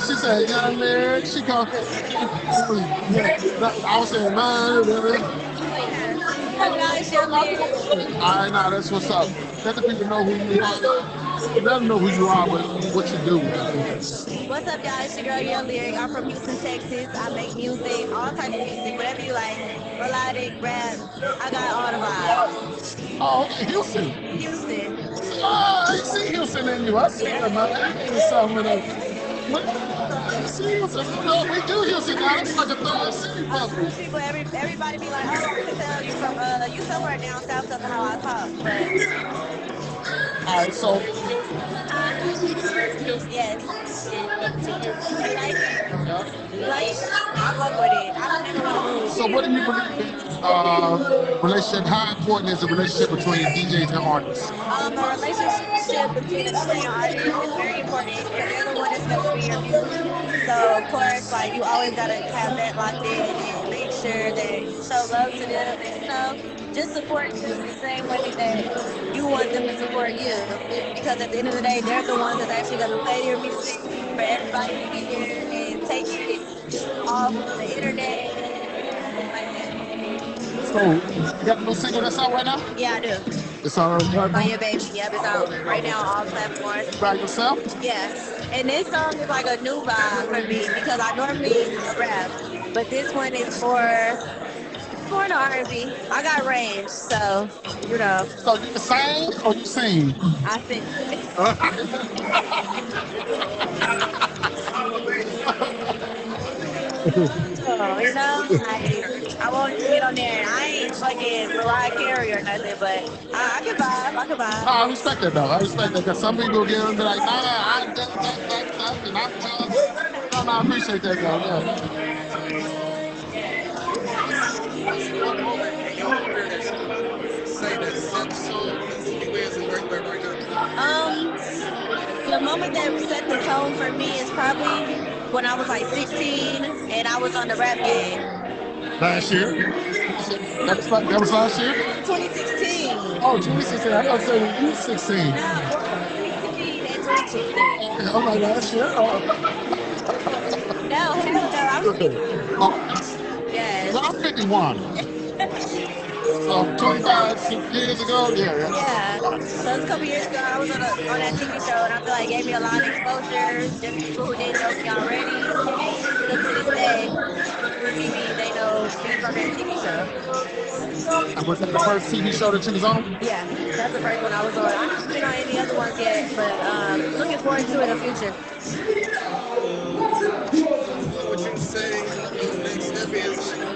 She said, young man, she called. Yeah, I was saying, man. What's up, guys? Young Lyric. I know that's what's up. Let the people know who you are. Let them know who you are, but what you do. What's up, y'all? It's your girl, Young Lyric. I'm from Houston, Texas. I make music, all types of music, whatever you like. Melodic, rap. I got all the vibes. Oh, okay, Houston. Houston. Oh, I see Houston in you. I see that, man. There's something in it. I see Houston. No, we do Houston now. That's like a third city I for me. tell people, everybody be like, oh, I can tell you from, you somewhere down south because of how I talk. But All right, so yes, you like it? You like it? I fuck with it. I don't never want to move. so what do you believe in relationship? How important is the relationship between DJs and artists? A relationship between a DJ and artist is very important because they're the one that's going to spin your music. So, of course, like you always got to have that locked in and make sure that you show love to them and, just support them the same way that you want them to support you. Because at the end of the day, they're the ones that's actually going to play your music for everybody to hear and take it off the internet and everything like that. So, you got a new single that's out right now? Yeah, I do. It's on right On now? Your Baby. Yep, it's out right now on all platforms. By yourself? Yes. And this song is like a new vibe for me because I normally rap, but this one is for the R&B. I got range, so So you can sing or you sing? I think so. Like I won't just get on there. And I ain't fucking Mariah Carey or nothing, but I can vibe. I can No, vibe. I respect that though. I respect that because some people get on be like, nah, I that, and I'm just. No, I appreciate that though. Yeah. What's one moment in your career that you would say that set the tone for who you is and where you at right now? Um, the moment that set the tone for me is probably when I was like 16 and I was on the rap game. Last year. That was last year. 2016. Oh, 2016. I thought you said you 16. No, born in 2016 and 2016. Oh my last year. Oh. No, hell no, I'm 50. Oh, Yes. well, I'm 51. So 25 years ago, yeah. Yeah. So it's a couple years ago, I was on that TV show, and I feel like it gave me a lot of exposure. Just people who didn't know me already, and still to this day, through TV, they know me from that TV show. And was that the first TV show that you was on? Yeah, that's the first one I was on. I haven't been on any other ones yet, but looking forward to it in the future. What would you say your next step is? What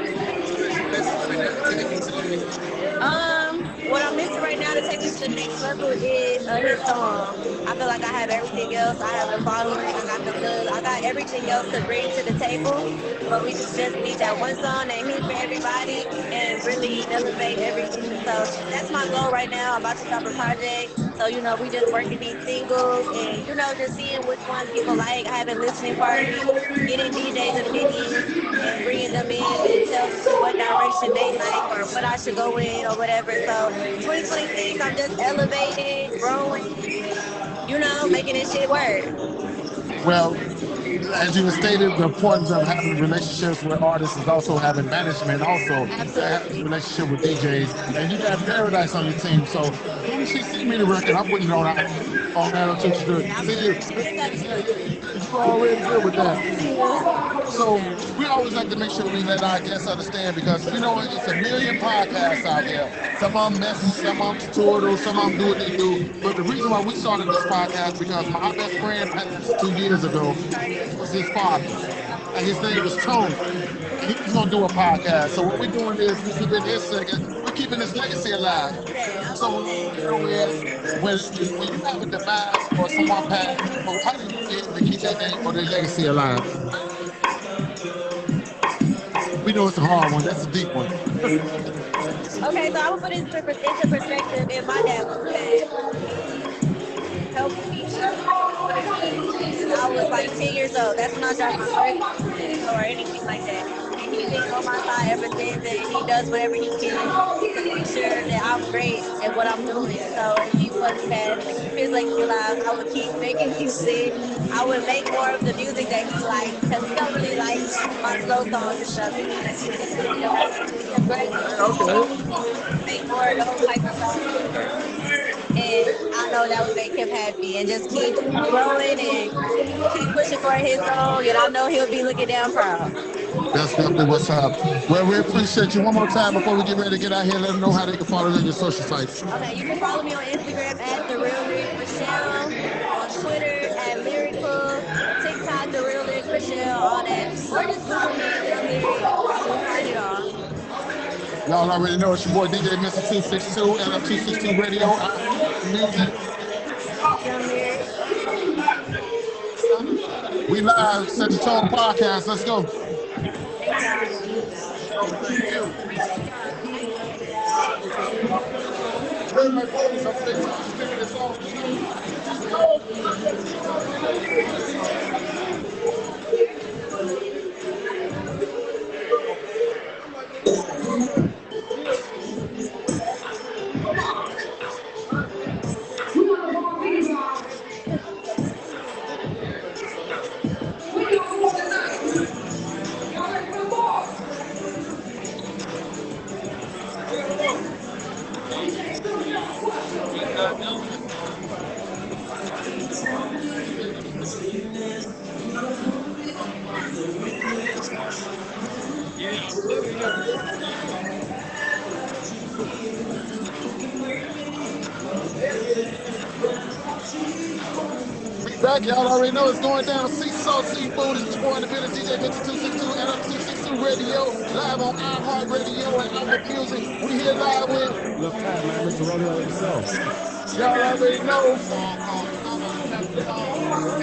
is you missing right now to take you to the next level? What I'm missing right now to take me to the next level is a hit song. I feel like I have everything else. I have the following, I got the love, I got everything else to bring to the table. But we just need that one song that hit for everybody and really elevate everything. So that's my goal right now. I'm about to start a project. So, we just working these singles and, just seeing which ones people like, having listening parties, getting DJs opinions and bringing them in and tell them what direction they like or what I should go in or whatever. So 2026, I'm just elevating, growing, making this shit work. Well, as you stated, the importance of having relationships with artists is also having management, also having a Absolutely. relationship with DJs, and you got Paradise on your team. So when she see me the record, I'm putting it on that until she do it. See you. You're already good with Thank that. you. So we always like to make sure we let our guests understand because we know it's a million podcasts out there. Some of them messy, some of them tutorials, some of them do what they do. But the reason why we started this podcast because my best friend passed 2 years ago was his father, and his name was Tony. And he was gonna do a podcast. So what we're doing is we're keeping his second, we're keeping his legacy alive. I So love that. when you have a demise or someone passed, well, how do you get to keep that name or their legacy alive? We know it's a hard one. That's a deep one. Okay, so I would put it into perspective. And my dad was bad. He helped me since I was like 10 years old. That's when I dropped my first license or anything like that. And he been on my side ever since, and he does whatever he can to make sure that I'm great at what I'm doing. So if he wasn't passed to keep his legacy alive, I would keep making music. I would make more of the music that he likes because he don't really like my slow songs and stuff. He really don't. He aggressive. Okay. Make more of those type of songs. And I know that would make him happy and just keep growing and keep pushing for his goal. And I know he'll be looking down proud. That's definitely what's up. Well, we appreciate you one more time before we get ready to get out here. Let them know how they can follow you on your social sites. Okay, you can follow me on Instagram at The Real Lyric Michelle, on Twitter at Lyrical, TikTok The Real Lyric Michelle, all that. Or just Google me, Young Lyric. You'll find it all. Y'all already know it's your boy DJ Mr. 262, LF262 Radio, music. Young Lyric. We live, Set the Tone Podcast. Let's go. Thank y'all. Everybody focus on the spirit of song. Back, y'all already know it's going down. Sea Salt Seafood is more in the building. DJ Mr. 262 and up 262 Radio, live on iHeart Radio and Apple Music. We here live with Look at man, Mr. Rodeo himself. y'all already know.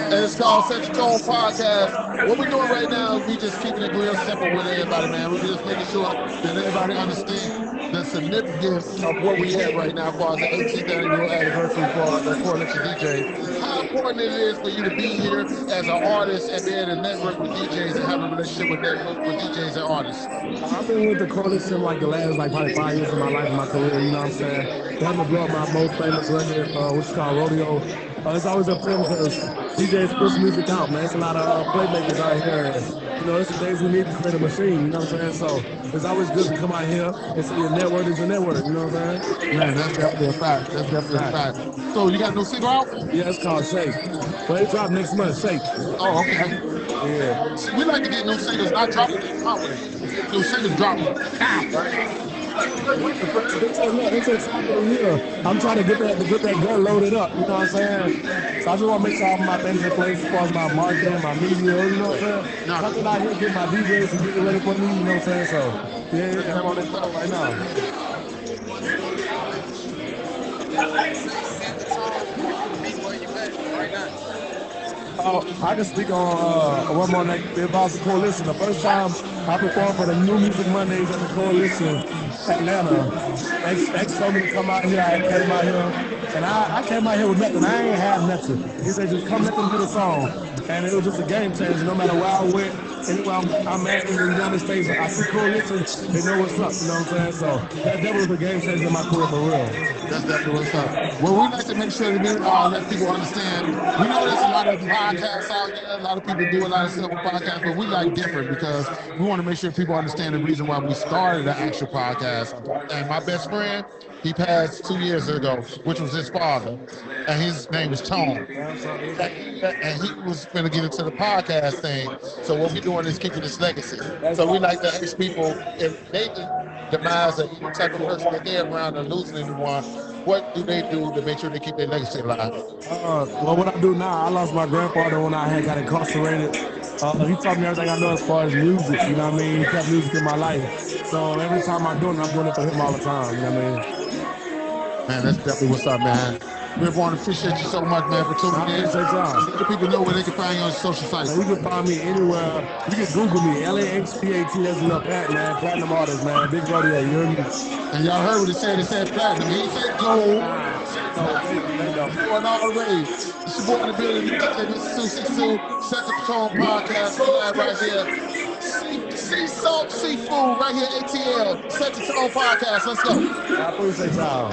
And it's called Set the Tone Podcast. What we're doing right now is we just keeping it real simple with everybody, man. We're just making sure that everybody understands the significance of what we have right now as far as the 18th annual anniversary for the Coalition DJ. How important it is for you to be here as an artist and be able to network with DJs and have a relationship with DJs and artists. I've been with the coalition like the last probably 5 years of my life and my career, you know what I'm saying? They haven't brought my most famous record, which is called Rodeo. It's always a thing because DJs push music out, man. It's a lot of playmakers out here. And, you know, it's the days we need to create a machine, you know what I'm saying? So it's always good to come out here and see your network is a network, you know what I'm saying? Man, that's definitely a fact. That's definitely a fact. So you got no single out? Yeah, it's called Shake. But it dropped next month, Shake. Oh, okay. Yeah. See, we like to get new singles not dropping, out with it. New singles dropping. It's a time of the year. I'm trying to get that gun loaded up, you know what I'm saying? So I just want to make sure all my things in place as far as my marketing, my media, you know what I'm saying? Something out here get my DJs and get ready for me, you know what I'm saying? So yeah, I'm on that stuff right now. Where you at right now? I can speak on one more night about the Coalition. The first time I performed for the New Music Mondays at the Coalition, Atlanta. X told me to come out here. I came out here, and I came out here with nothing. I ain't have nothing. He said, just come let them do the song. And it was just a game changer. No matter where I went, anywhere I'm at in the United States, I see Coalition, they know what's up, you know what I'm saying? So that definitely was a game changer in my career for real. That's definitely what's up. Well, we like to make sure that we let people understand. We know there's a lot of podcasts out there. A lot of people do a lot of stuff with podcasts, but we like different because we want to make sure people understand the reason why we started the actual podcast. And my best friend, he passed 2 years ago, which was his father, and his name was Tone. And he was going to get into the podcast thing. So what we're doing is keeping his legacy. So we like to ask people if they demise of any type of person that they're around or losing anyone, what do they do to make sure they keep their legacy alive? Well, what I do now, I lost my grandfather when I got incarcerated. He taught me everything I know as far as music, you know what I mean? He kept music in my life. So every time I'm doing it for him all the time, you know what I mean? Man, that's definitely what's up, man. We want to appreciate you so much, man, for tuning in. Appreciate y'all. Let the people know where they can find you on social sites. You can find me anywhere. You can Google me, LAXPAT, that's Lil Pat, man. Platinum artist, man. Big rodeo, you hear me? And y'all heard what he said. He said platinum. He said gold. No, Going all the way. It's your boy in the building, DJ Mr. 262, Set the Tone Podcast. We live right here. Sea Salt Seafood right here, ATL. Set the Tone Podcast. Let's go. I appreciate y'all.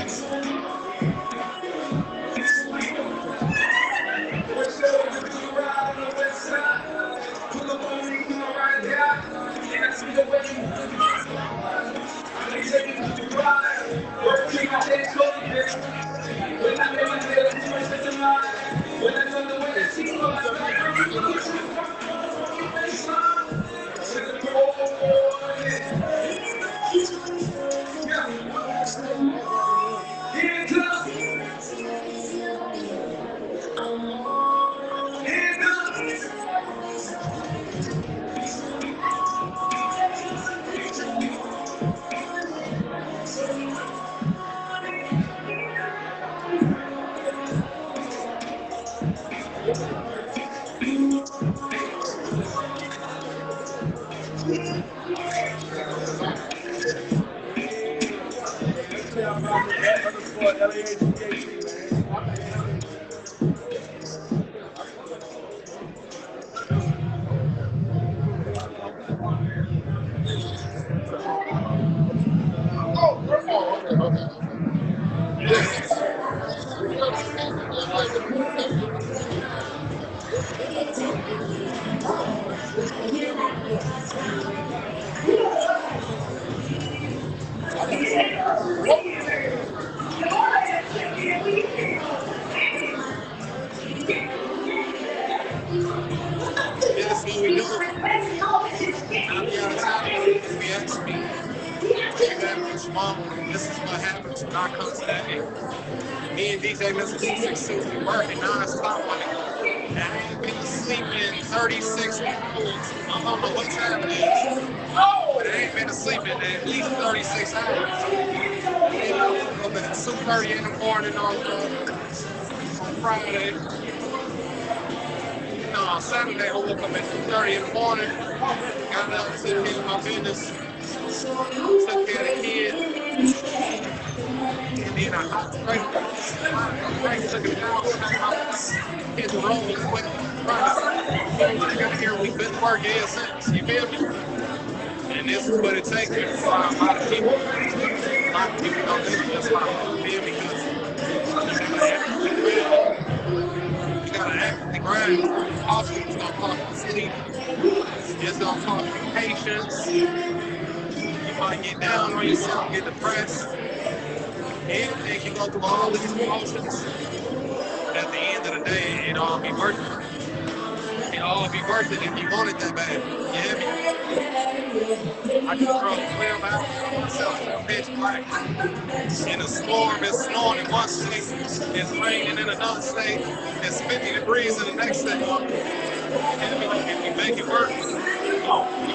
Yes, what we do. I'll be out of town. If we ask me, what you got with your mom? This is what happens when I come to that end. Me and DJ Mr. 262 be working non-stop on it. And I ain't been sleeping 36 hours. I don't know what time it is, but I ain't been asleep in at least 36 hours. And I woke up at 2:30 in the morning on Friday. No, on Saturday I woke up at 2:30 in the morning. Got up, took care of my business, took care of the kids. And then I hopped right, took a shower, hit the road and went right. When I got here, we've been working ever since, you feel me? And this is what it takes to find a lot of people. A lot of people don't do it just like me because you gotta actively grind. Also, it's gonna cost you sleep. It's gonna cost you patience. You might get down on yourself, get depressed. And you go through all these emotions. At the end of the day, it all be worth it. It all be worth it if you want it that bad. You hear me? I just drove 12 hours by myself in a pitch black. In a storm, it's snowing in one state, it's raining in another state, it's 50 degrees in the next state. And if you make it work, you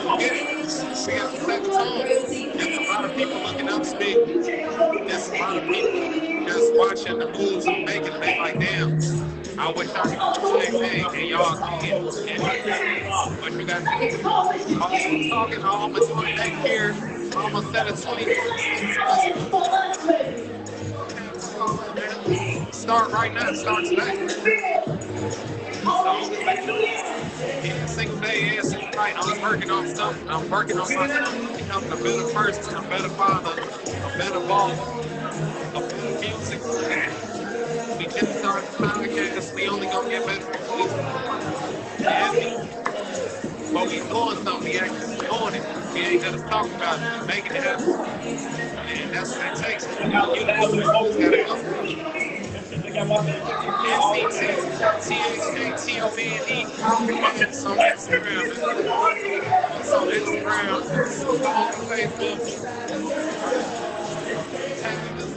can get it. We got to set the tone. There's a lot of people looking up to me. There's a lot of people just watching the moves I'm making and they like, damn, I wish I could do the same thing, and y'all can. But you got to do. I'm talking, I'm almost doing next year. I'm almost set at 20. Start right now, start today. Every single day, every single night, I'm working on something. I'm working on myself, becoming a better person, a better father, a better boss, a better music. We just started the podcast, we only gonna get better. But we doing something, we actually doing it. We ain't gonna talk about it, making it happen. And that's what it takes. You gotta go. SDTHATOVNE. It's on Instagram. It's on Instagram. It's on Facebook.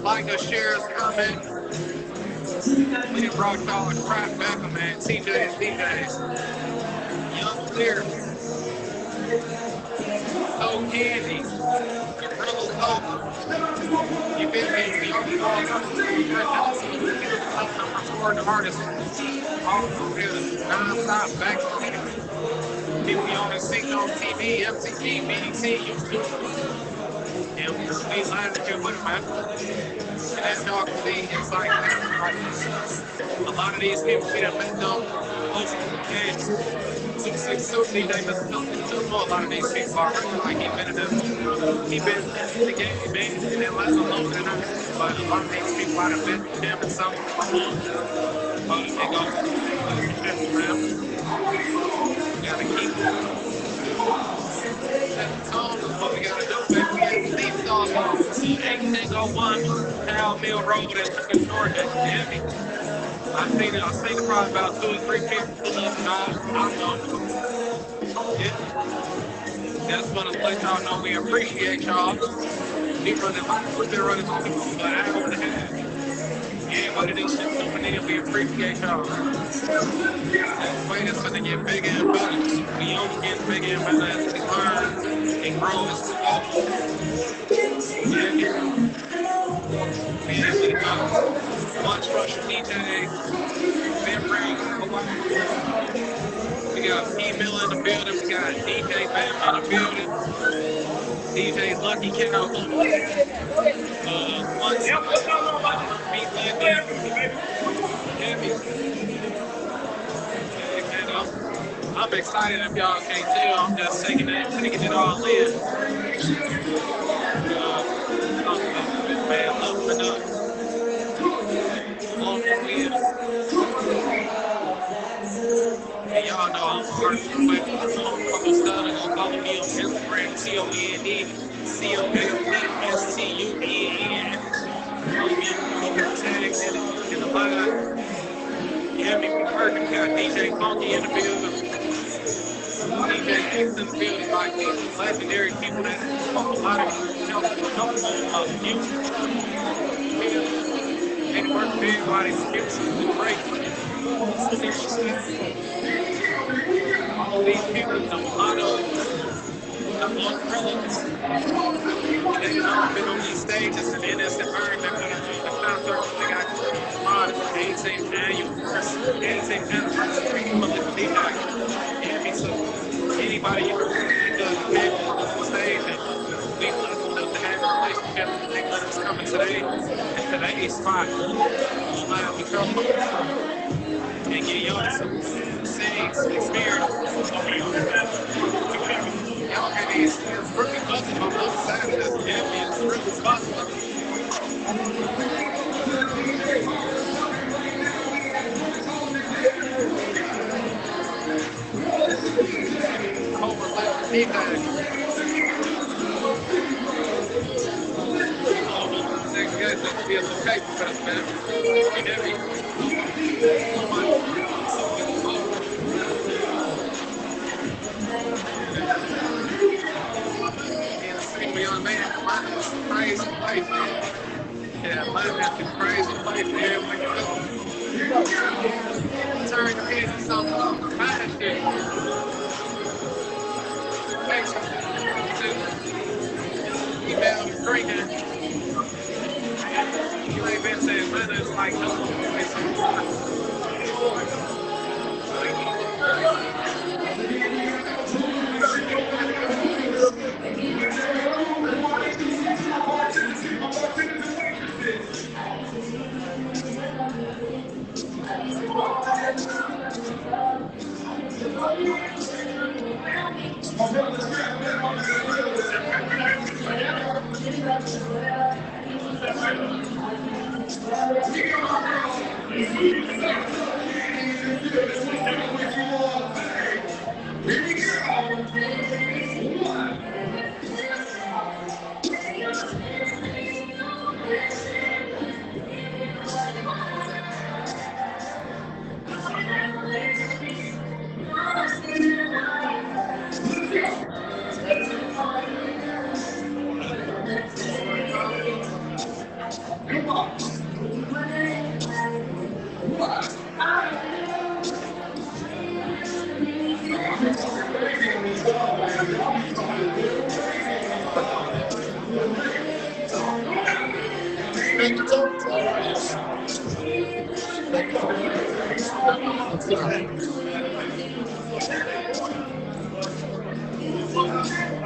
Like us, share us, comment. We brought y'all a crap back, man. TJ's DJs. Young Clear. So Candy. Gorilla Local. You feel me? We only going I'm the artist. Also here, non-stop back on it. People be on the scene on TV, MTV, BET, YouTube. And we landed here with him, man. And that dog to me, it's like a lot of these people we done met them close to the games. 262 DJ doesn't know a lot of these people already. Like he been in the game, man, in Atlanta longer than I have. But a lot of these people I done met with them and some but they go man. Gotta keep tone is what we gotta do, baby. We have to leave it all on 801 Hal Mill Road in Georgia. Yeah, I seen it probably about 2 or 3 people pull up and I know. Yeah. Just want to let y'all know we appreciate y'all. We've been running for an hour and a half. Everybody this shit coming in, we appreciate y'all. This way is gonna get bigger and better. We only get bigger and better as we learn and grow as we go. Yeah. Much Russian DJs. We got P-Mill in the building. We got DJ Bam in the building. DJ Lucky Cow. I'm excited if y'all can't tell. I'm just taking it all in. Man, up and up. On the wheel. And y'all know I'm working with Stunner. Go follow me on Instagram, TOND, tags in the line. Yeah, we working. We got DJ Funky in the building. DJ X in the building. Like these legendary people that a lot of music. They work for everybody. It's great. All these people, the umbrellas, they've been on these stages, and then it's the earn that the concert, they got the 18th anniversary of the DJ. So anybody you can on the stage, and we want to have a relationship. They let us come in today, and today's spot, allow me to come and get y'all some experience. Y'all can be really buzzing on both sides of this. Yeah, it's really buzzing. Overlap defense. Next guys, let's be a little paper for us, man. Heavy. Young man, Atlanta is a crazy place, man. Yeah, Atlanta is a crazy place, man. When you go, turn your head to something, find shit. Email drinking. You ain't been to Atlanta, it's like no place.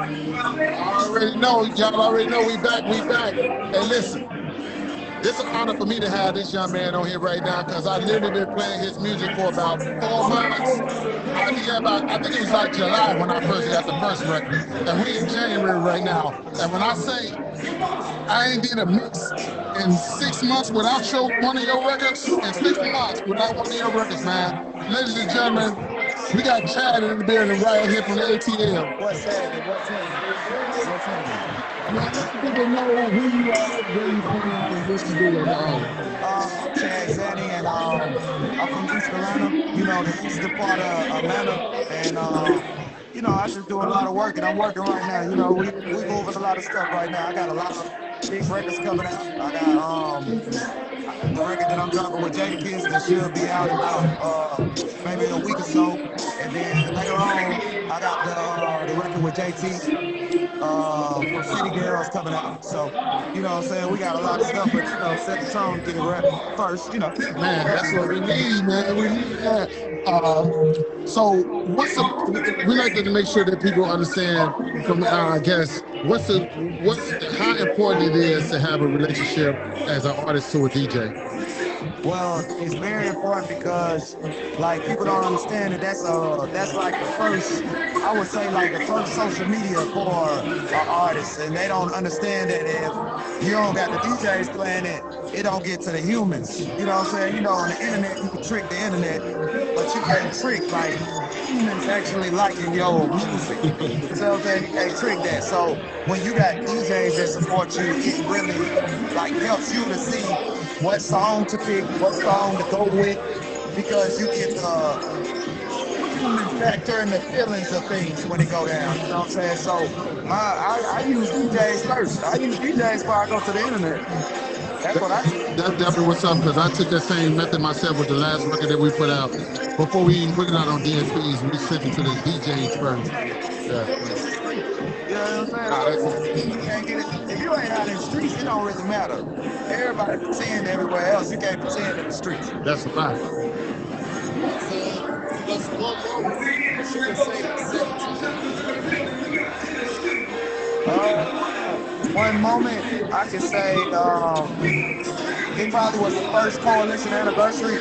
Already know, y'all already know we back, we back. Hey, listen, it's an honor for me to have this young man on here right now because I literally been playing his music for about 4 months. I think it was like July when I first got the first record, and we in January right now. And when I say I ain't did a mix in 6 months without one of your records, in 6 months without one of your records, man. Ladies and gentlemen, we got Chad in the building right here from the ATL. What's happening? What's happening? What's happening? Man, let people know who you are, where you from, and what you do right now. I'm Chad Xanny, and I'm from East Atlanta, you know, the eastern part of Atlanta. And, you know, I just doing a lot of work, and I'm working right now. You know, we moving a lot of stuff right now. I got a lot of big records coming out. I got the record that I'm dropping with Jadakiss that should be out in about maybe a week or so. And then later on, I got the record with JT. For City Girls coming out. So, you know what I'm saying? We got a lot of stuff, but, you know, set the tone, get it right first, you know. Man, that's what we need, man. We need that. So, we like to make sure that people understand from our guests, how important it is to have a relationship as an artist to a DJ. Well, it's very important because, like, people don't understand that that's like the first, I would say, like the first social media for an artist, and they don't understand that if you don't got the DJs playing it, it don't get to the humans. You know what I'm saying? You know, on the internet, you can trick the internet, but you can't trick, like, humans actually liking your music. You know what I'm saying? You can't trick that. So when you got DJs that support you, it really, like, helps you to see what song to pick, what song to go with, because you get the human factor and the feelings of things when it go down. You know what I'm saying? So I use DJs first. I use DJs before I go to the internet. That's what I do. That's definitely what's up, because I took that same method myself with the last record that we put out. Before we even put it out on DSPs, we sent it to the DJs first. Yeah. You know what I'm saying? You can't get it. If you ain't out in the streets, it don't really matter. Everybody pretend everywhere else. You can't pretend in the streets. That's a fact. One moment I can say it probably was the first Coalition anniversary.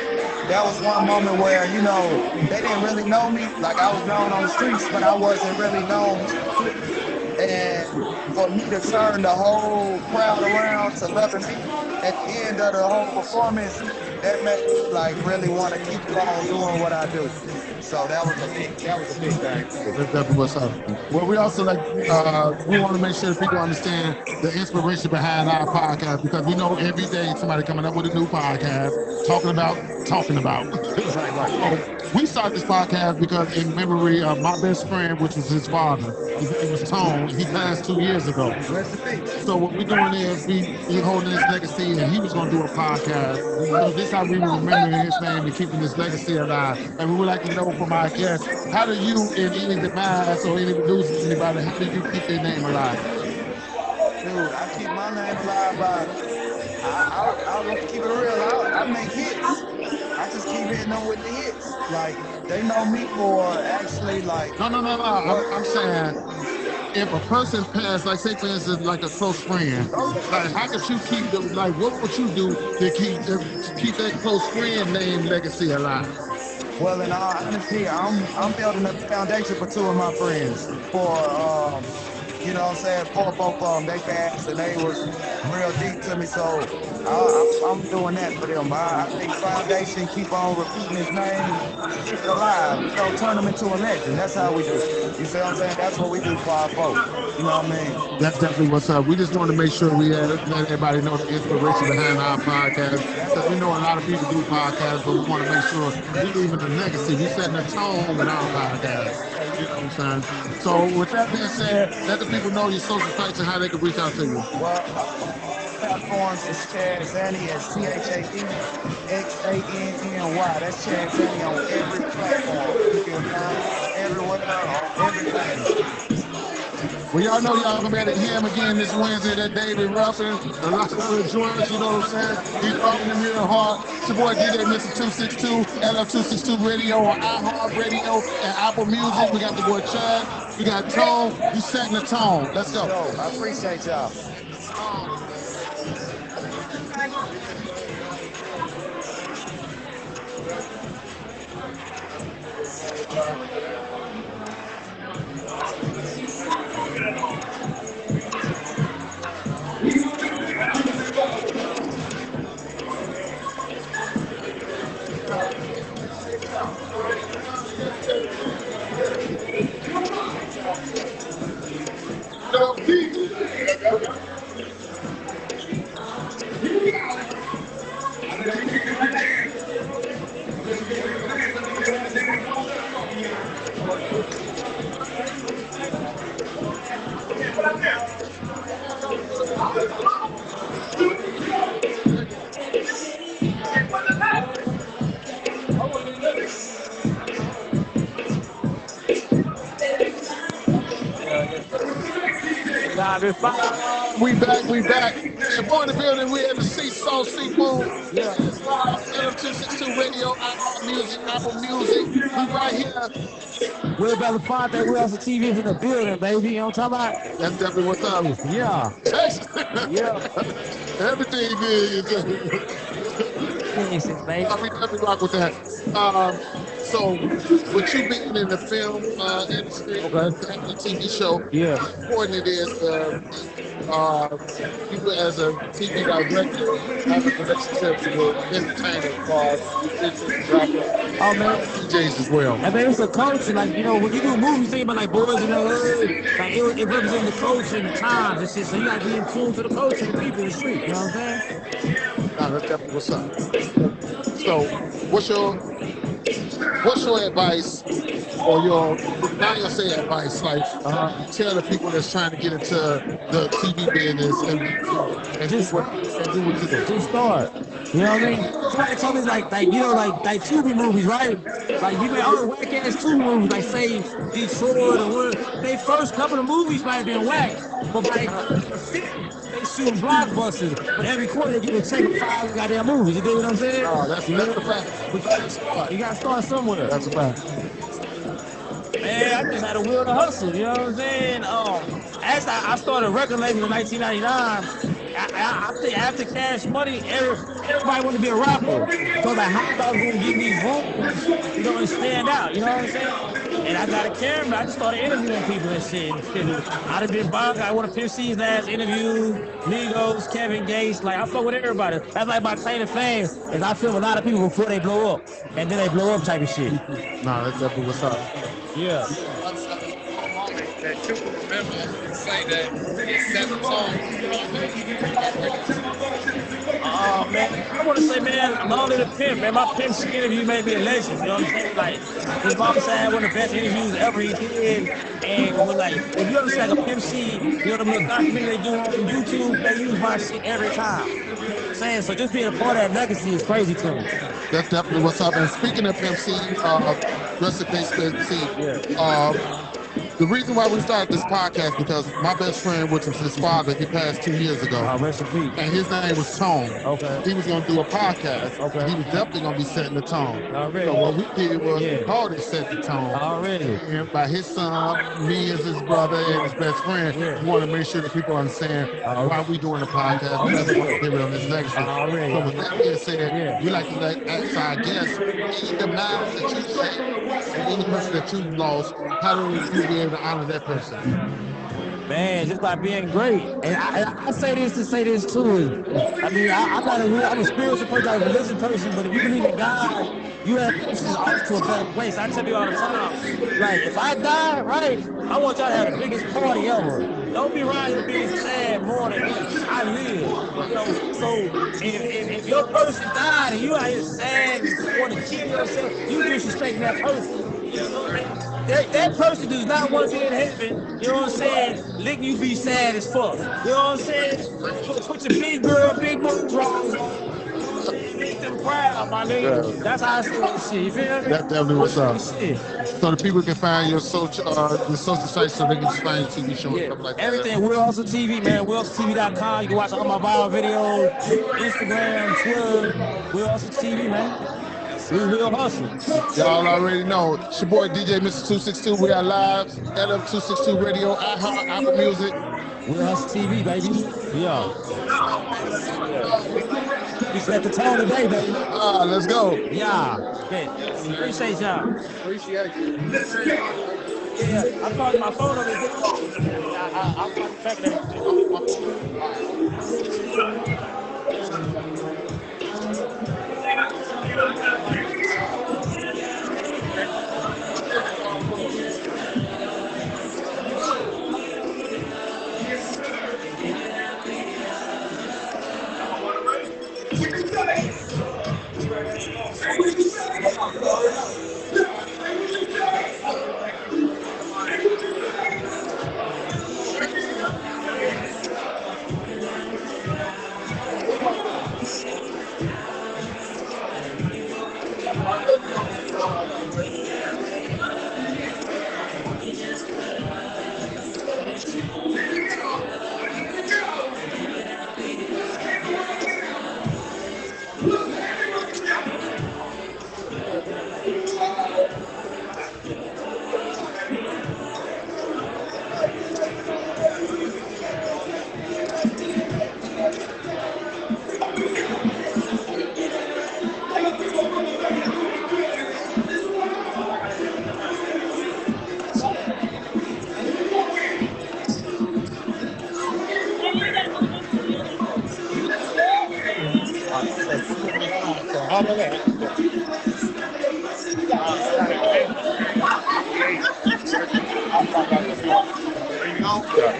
That was one moment where, you know, they didn't really know me. Like, I was known on the streets, but I wasn't really known. And for me to turn the whole crowd around to loving me at the end of the whole performance, that made me, like, really want to keep on doing what I do. So that was a big thing. That's definitely what's up. Well, we also we want to make sure people understand the inspiration behind our podcast, because we know every day somebody coming up with a new podcast talking about. Right. We started this podcast because in memory of my best friend, which was his father. His name was Tone. He passed 2 years ago. So what we're doing is we holding his legacy, and he was going to do a podcast. So this is how we were remembering his name and keeping his legacy alive. And we would like to know from our guests, how do you, in any demise or any producers, anybody, how do you keep their name alive? Dude, I keep my name alive by, I'll keep it real. I make hits. I just keep hitting them with the hits. Like, they know me for actually, like... No. I'm saying, if a person passed, like, say, for instance, like a close friend, like, how could you keep them, like, what would you do to keep that close friend name legacy alive? Well, in all honesty, I'm building a foundation for two of my friends. For, you know what I'm saying, for both of them. They passed and they was real deep to me, so I'm doing that for them. I think foundation, keep on repeating his name, keep it alive. You know, turn him into a legend. That's how we do it. You see what I'm saying? That's what we do for our folks. You know what I mean? That's definitely what's up. We just want to make sure we let everybody know the inspiration behind our podcast. Because we know a lot of people do podcasts, but we want to make sure we're leaving a legacy. We're setting a tone with our podcast. You know what I'm saying? So with that being said, let the people know your social sites and how they can reach out to you. Well, platforms is Chad Xanny, it's CHADXANNY. That's Chad Xanny on every platform. You can find everywhere, on everything. Well, y'all know y'all gonna be able to hear him again this Wednesday. That David Ruffin, a lot of other joints, you know what I'm saying? He's bumping them real hard. It's your boy DJ Mr. 262, LF262 Radio on iHeart Radio and Apple Music. We got the boy Chad. We got Tone. You setting the tone. Let's go. I appreciate y'all. We back. And boy in the building, we at the Seesaw Seafood. Yeah. LF262 Radio, iHeart Music, Apple Music. We right here. We're about to find that we have some TVs in the building, baby. You know what I'm talking about? That's definitely what's up. Yeah. Yeah. Everything big. Baby. We definitely rock with that. So, with you being in the film industry, having a TV show, how important it is you as a TV director having relationships with entertainers, bars, musicians, rappers, DJs as well. I mean, it's a culture. Like, you know, when you do movies, think about like Boys in the Hood, like it represents the culture and the times and shit. So you gotta be in tune to the culture and the people in the street. You know what I'm saying? Nah, that's definitely what's up. So, what's your advice, or your, not gonna say advice, like tell the people that's trying to get into the TV business and just do what you do. Just start. You know what I mean? Somebody told me like you know, like Tubi movies, right? Like you made all the whack ass Tubi movies, like say Detroit or what. They first couple of movies might have been whack, but like they shooting blockbusters. But every quarter they give a check for 5 goddamn movies. You dig what I'm saying? Oh, that's a fact. You gotta start somewhere. That's a fact. Man, I just had a will to hustle, you know what I'm saying? As I started a record label in 1999, I think after Cash Money, everybody wanted to be a rapper. So like, how I was gonna get these rooms, you know, and stand out, you know what I'm saying? And I got a camera, I just started interviewing people and shit. I'd have been Bonk, I want to Pimp C's last interview, Migos, Kevin Gates, like I fuck with everybody. That's like my claim to fame, is I film a lot of people before they blow up, and then they blow up type of shit. Nah, that's definitely what's up. Yeah. That you will remember and say that it set the tone. Man, I want to say, man, Lonely the Pimp, man, my Pimp C interview made me a legend, you know what I'm saying? Like, his mom said one of the best interviews ever he did, and we're like, if you understand like a Pimp C, you know, the little documentary they do on YouTube, they use my shit every time. You know what I'm saying? So just being a part of that legacy is crazy to me. That's definitely what's up. And speaking of Pimp C, rest in peace, Pimp C. The reason why we started this podcast because my best friend, which was his father, he passed 2 years ago. Rest in peace. And his name was Tone. Okay. He was going to do a podcast. Okay. He was definitely going to be setting the tone. Already. So what we did was we called it Set the Tone. Already. And by his son, me as his brother, and his best friend, we want to make sure that people understand why we doing the podcast. We really want to give it on this legacy. Already. So with that being said, we like to ask our guests, any miles that you take, and any person that you lost, how do you be able to honor that person? Man, just by being great. And I say this to say this too. I mean, I'm a spiritual person, I'm a religious person, but if you believe in God, you have pushes off to a better place. I tell you all the time, like, if I die, right, I want y'all to have the biggest party ever. Don't be around here being sad mourning. I live. You know, so if your person died and you out here sad and want to kill yourself, you disrespect that person. You know what I mean? That person does not want to be in heaven, you know what I'm saying? Let you be sad as fuck. You know what I'm saying? Put your big girl, big boy drawers on. make them proud, my nigga. Yeah. That's how I see this shit. You feel me? That's definitely what's up. Shit. So the people can find your social sites so they can find your TV show and Yeah, stuff like that. everything. Will Hustle TV, man. WillHustleTV.com. You can watch all my viral videos, Instagram, Twitter. Will Hustle TV, man. We will hustle. Y'all already know. It's your boy DJ Mr. 262. We are live. LF262 Radio, iHeart, Apple Music. Will Hustle TV, baby. Yeah. We set the tone today, baby. Let's go. Yeah. Okay. Appreciate y'all. Appreciate you. Yeah, I called my phone on this. I'll call you back later.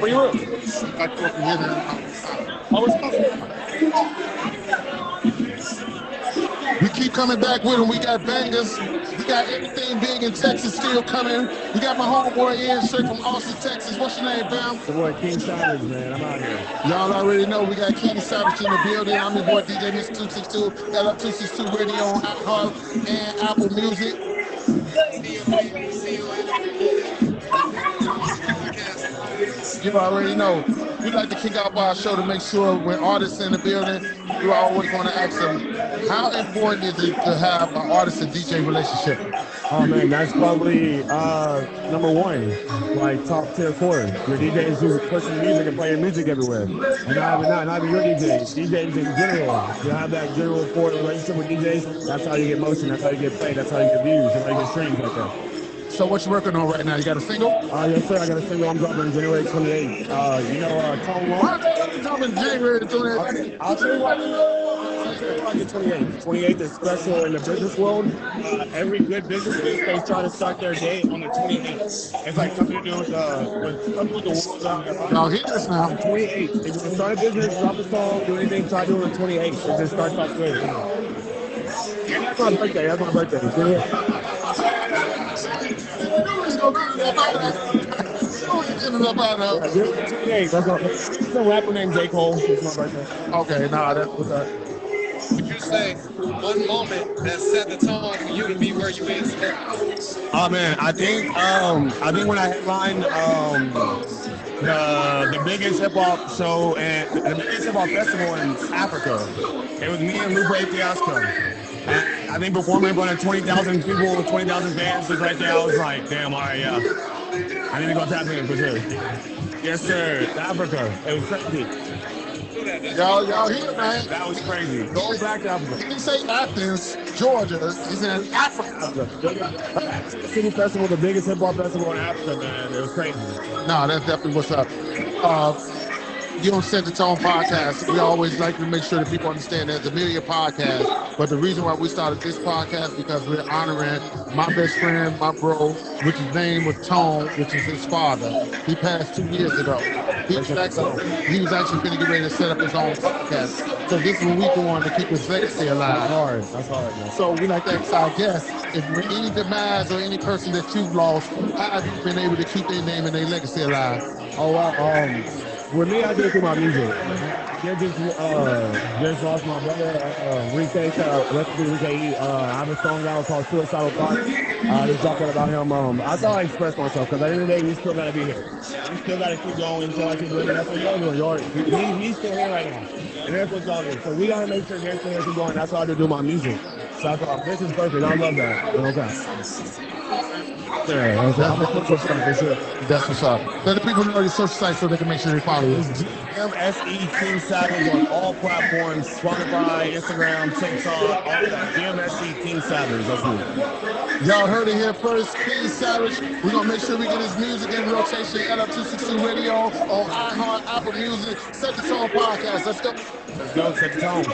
Where you at? We keep coming back with them. We got bangers. We got everything big in Texas still coming. We got my homeboy in straight from Austin, Texas. What's your name, fam? The boy King Savage, man. I'm out here. Y'all already know we got King Savage in the building. I'm your boy DJ Mr. 262, LF262 Radio on iHeart and Apple Music. You already know. We like to kick off our show to make sure when artists in the building, you always want to ask them, how important is it to have an artist and DJ relationship? Oh man, that's probably number one, like top tier four. Your DJs who's pushing music and playing music everywhere. And not even your DJs, DJs in general. You have that general core relationship with DJs, that's how you get motion, that's how you get played, that's how you get views, that's how you get streams like that. So what you working on right now? You got a single? Yes sir, I got a single I'm dropping January 28th. Tone What? Dropping January 28th? I'll tell you what. 28th is special in the business world. Every good business they try to start their day on the 28th. It's like something to do with the world. Y'all hear this now? 28th. If you want to start a business, drop a song, do anything, try to do it on the 28th. It just starts off good. And that's my birthday. That's my birthday. That's a rapper named J. Cole. It's my birthday. Okay, that's what's up. Would you say one moment that set the tone for you to be where you is today? Oh man, I think when I headlined the biggest hip hop show and the biggest hip hop festival in Africa, it was me and Lupe Fiasco. And I think performing in front of 20,000 people, 20,000 fans was right there. I was like, damn, all right, yeah. I need to go tap in for sure. Yes, sir. Africa. It was crazy. Y'all here, man. That was crazy. Go back to Africa. He didn't say Athens, Georgia. He's in Africa. City Festival, the biggest hip hop festival in Africa, man. It was crazy. No, that's definitely what's up. You don't Set the Tone podcast. We always like to make sure that people understand there's a million podcasts. But the reason why we started this podcast because we're honoring my best friend, my bro, which his name was Tone, which is his father. He passed 2 years ago. He was actually going to get ready to set up his own podcast. So this is what we're doing to keep his legacy alive. That's hard, man. So we like to ask our guests, if any demise or any person that you've lost, how have you been able to keep their name and their legacy alive? Oh, wow. With me, I do it through my music. Just lost my brother, Rike, recipe Rike. I have a song out called Suicidal Thoughts. Just talking about him. I thought I expressed myself because at the end of the day, we still got to be here. We still got to keep going. We still got to keep doing it. That's what y'all doing. He's still here right now. And that's what y'all do. So we got to make sure they're still here keep going. That's how I do my music. So I thought, this is perfect. I love that. Okay. Yeah, I'm gonna put some stuff for sure. That's what's up. Let the people know your social sites so they can make sure they follow you. Gmse Team Savage on all platforms, Spotify, Instagram, TikTok, all that. Gmse Team Savage. That's me. Y'all heard it here first. King Savage. We're gonna make sure we get his music in rotation. LF262 Radio on iHeart, Apple Music. Set the Tone Podcast. Let's go. Let's go. Set the tone.